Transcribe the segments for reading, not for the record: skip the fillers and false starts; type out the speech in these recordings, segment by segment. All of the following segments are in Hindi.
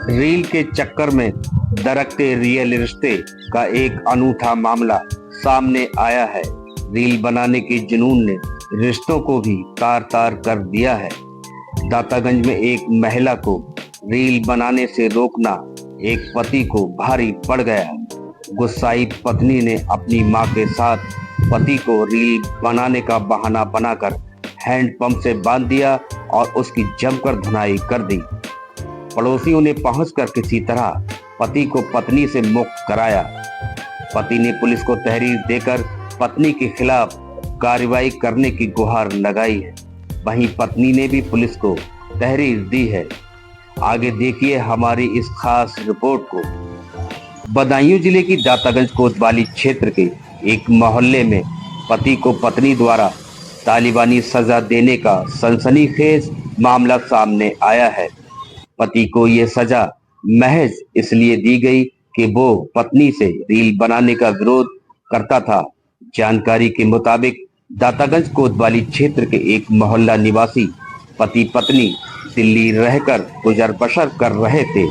रील के चक्कर में दरकते रियल रिश्ते का एक अनूठा मामला सामने आया है। रील बनाने के जुनून ने रिश्तों को भी तार तार कर दिया है। दातागंज में एक महिला को रील बनाने से रोकना एक पति को भारी पड़ गया। गुस्साई पत्नी ने अपनी मां के साथ पति को रील बनाने का बहाना बनाकर हैंडपंप से बांध दिया और उसकी जमकर धुनाई कर दी। पड़ोसियों ने पहुंचकर किसी तरह पति को पत्नी से मुक्त कराया। पति ने पुलिस को तहरीर देकर पत्नी के खिलाफ कार्रवाई करने की गुहार लगाई है। वहीं पत्नी ने भी पुलिस को तहरीर दी है। आगे देखिए हमारी इस खास रिपोर्ट को। बदायूं जिले की दातागंज कोतवाली क्षेत्र के एक मोहल्ले में पति को पत्नी द्वारा तालिबानी सजा देने का सनसनीखेज मामला सामने आया है। पति को ये सजा महज इसलिए दी गई कि वो पत्नी से रील बनाने का विरोध करता था। जानकारी के मुताबिक दातागंज कोतवाली क्षेत्र के एक मोहल्ला निवासी पति पत्नी दिल्ली रहकर गुजर बसर कर रहे थे।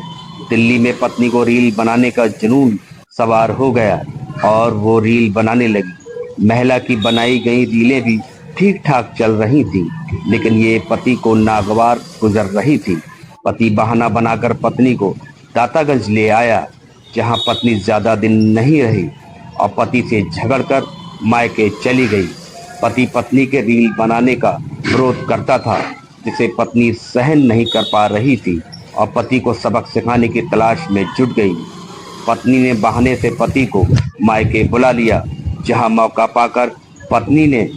दिल्ली में पत्नी को रील बनाने का जुनून सवार हो गया और वो रील बनाने लगी। महिला की बनाई गई रीलें भी ठीक ठाक चल रही थी, लेकिन ये पति को नागवार गुजर रही थी। पति बहाना बनाकर पत्नी को दातागंज ले आया, जहां पत्नी ज्यादा दिन नहीं रही और पति से झगड़कर मायके चली गई। पति पत्नी के रील बनाने का विरोध करता था, जिसे पत्नी सहन नहीं कर पा रही थी और पति को सबक सिखाने की तलाश में जुट गई। पत्नी ने बहाने से पति को मायके बुला लिया, जहां मौका पाकर पत्नी ने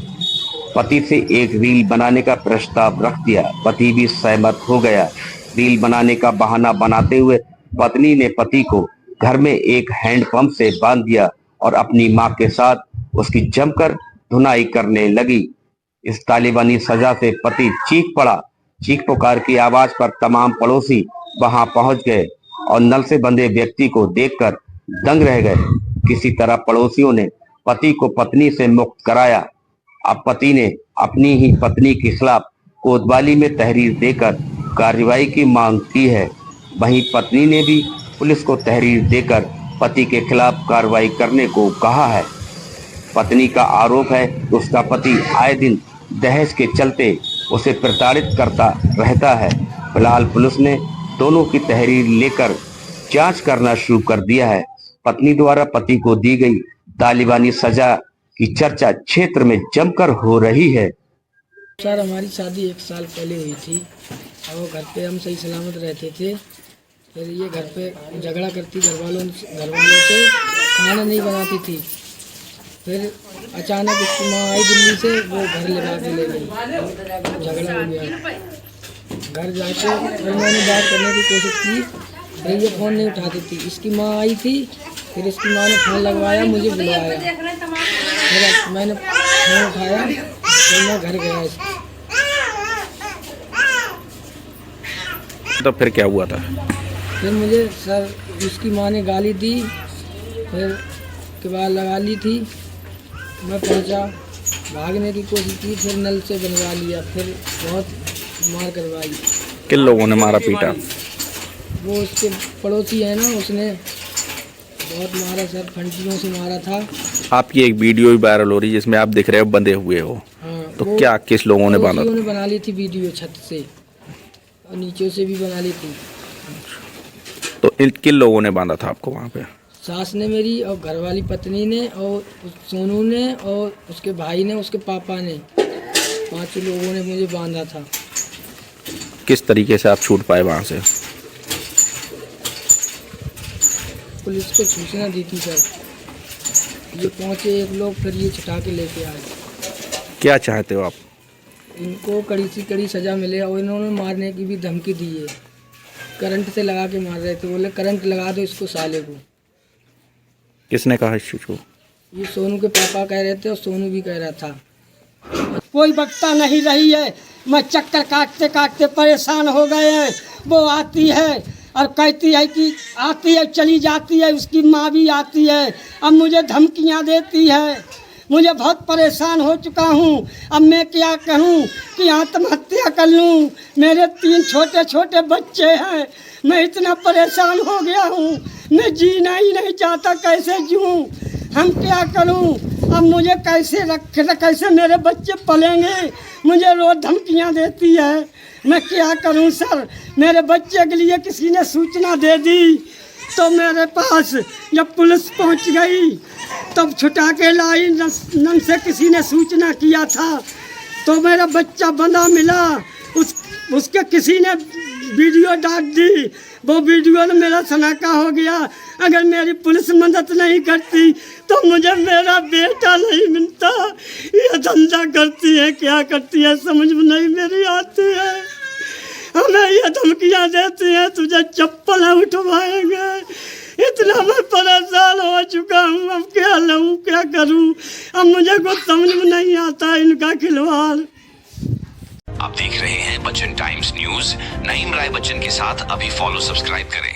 पति से एक रील बनाने का प्रस्ताव रख दिया। पति भी सहमत हो गया। रील बनाने का बहाना बनाते हुए पत्नी ने पति को घर में एक हैंडपंप से बांध दिया और अपनी मां के साथ उसकी जमकर धुनाई करने लगी। इस तालिबानी सजा से पति चीख पड़ा। चीख पुकार की आवाज पर तमाम पड़ोसी वहां पहुंच गए और नल से बंधे व्यक्ति को देखकर दंग रह गए। किसी तरह पड़ोसियों ने पति को पत्नी से मुक्त कराया। अब पति ने अपनी ही पत्नी के खिलाफ कोतवाली में तहरीर देकर कार्रवाई की मांग की है। वहीं पत्नी ने भी पुलिस को तहरीर देकर पति के खिलाफ कार्रवाई करने को कहा है। पत्नी का आरोप है कि उसका पति आए दिन दहेज के चलते उसे प्रताड़ित करता रहता है। फिलहाल पुलिस ने दोनों की तहरीर लेकर जांच करना शुरू कर दिया है। पत्नी द्वारा पति को दी गई तालिबानी सजा की चर्चा क्षेत्र में जमकर हो रही है। सर, हमारी शादी 1 साल पहले हुई थी और घर पे हम सही सलामत रहते थे। फिर ये घर पे झगड़ा करती घर वालों से, खाना नहीं बनाती थी। फिर अचानक उसकी माँ आई दिल्ली से, वो घर लगा के ले गई। झगड़ा हो गया। घर जाके फिर मैंने बात करने की कोशिश की, फिर ये फ़ोन नहीं उठाती थी। इसकी माँ आई थी, फिर इसकी माँ ने फ़ोन लगवाया, मुझे बुलवाया। फिर मैंने फ़ोन उठाया, फिर मैं घर गया। तो फिर क्या हुआ था? फिर मुझे सर उसकी माँ ने गाली दी, फिर किबाड़ लगा ली थी। मैं पहुंचा, भागने की कोशिश की, फिर नल से बनवा लिया। फिर बहुत मार करवाई। किन लोगों ने मारा पीटा? वो उसके पड़ोसी है ना, उसने बहुत मारा सर, फंटियों से मारा था। आपकी एक वीडियो भी वायरल हो रही है जिसमें आप दिख रहे हो बंधे हुए हो। हाँ, तो क्या किस लोगों ने बांधा? उन्होंने बना ली थी वीडियो, छत से और नीचे से भी बना ली थी। तो किन लोगों ने बांधा था आपको वहाँ पे? सास ने मेरी, और घरवाली पत्नी ने, और सोनू ने, और उसके भाई ने, उसके पापा ने, 5 लोगों ने मुझे बांधा था। किस तरीके से आप छूट पाए वहाँ से? पुलिस को सूचना दी थी सर। ये पहुँचे एक लोग, फिर ये छुटा के लेके आए। क्या चाहते हो आप? इनको कड़ी से कड़ी सज़ा मिले और इन्होंने मारने की भी धमकी दी है। करंट से लगा के मार रहे थे, बोले करंट लगा दो इसको साले को। किसने कहा इस चीज़ को? ये सोनू के पापा कह रहे थे और सोनू भी कह रहा था। कोई बकता नहीं रही है। मैं चक्कर काटते काटते परेशान हो गए हैं। वो आती है और कहती है कि आती है चली जाती है, उसकी माँ भी आती है। अब मुझे धमकियाँ देती है। मुझे बहुत परेशान हो चुका हूँ। अब मैं क्या करूँ कि आत्महत्या कर लूँ। मेरे 3 छोटे छोटे बच्चे हैं। मैं इतना परेशान हो गया हूँ, मैं जीना ही नहीं चाहता। कैसे जीऊँ, हम क्या करूँ? अब मुझे कैसे मेरे बच्चे पलेंगे? मुझे रोज़ धमकियाँ देती है। मैं क्या करूँ सर? मेरे बच्चे के लिए किसी ने सूचना दे दी तो मेरे पास जब पुलिस पहुंच गई तब छुटा के लाई। नन से किसी ने सूचना किया था तो मेरा बच्चा बंदा मिला। उसके किसी ने वीडियो डाल दी, वो वीडियो में मेरा शनाका हो गया। अगर मेरी पुलिस मदद नहीं करती तो मुझे मेरा बेटा नहीं मिलता। ये धंधा करती है, क्या करती है समझ में नहीं मेरी आती है। हमें ये धमकियाँ देती हैं, तुझे चप्पल उठवाएंगे। इतना मैं परेशान हो चुका हूँ। अब क्या लूँ, क्या करूँ? अब मुझे कुछ समझ में नहीं आता इनका खिलवाड़। आप देख रहे हैं बच्चन टाइम्स न्यूज। नईम राय बच्चन के साथ अभी फॉलो सब्सक्राइब करें।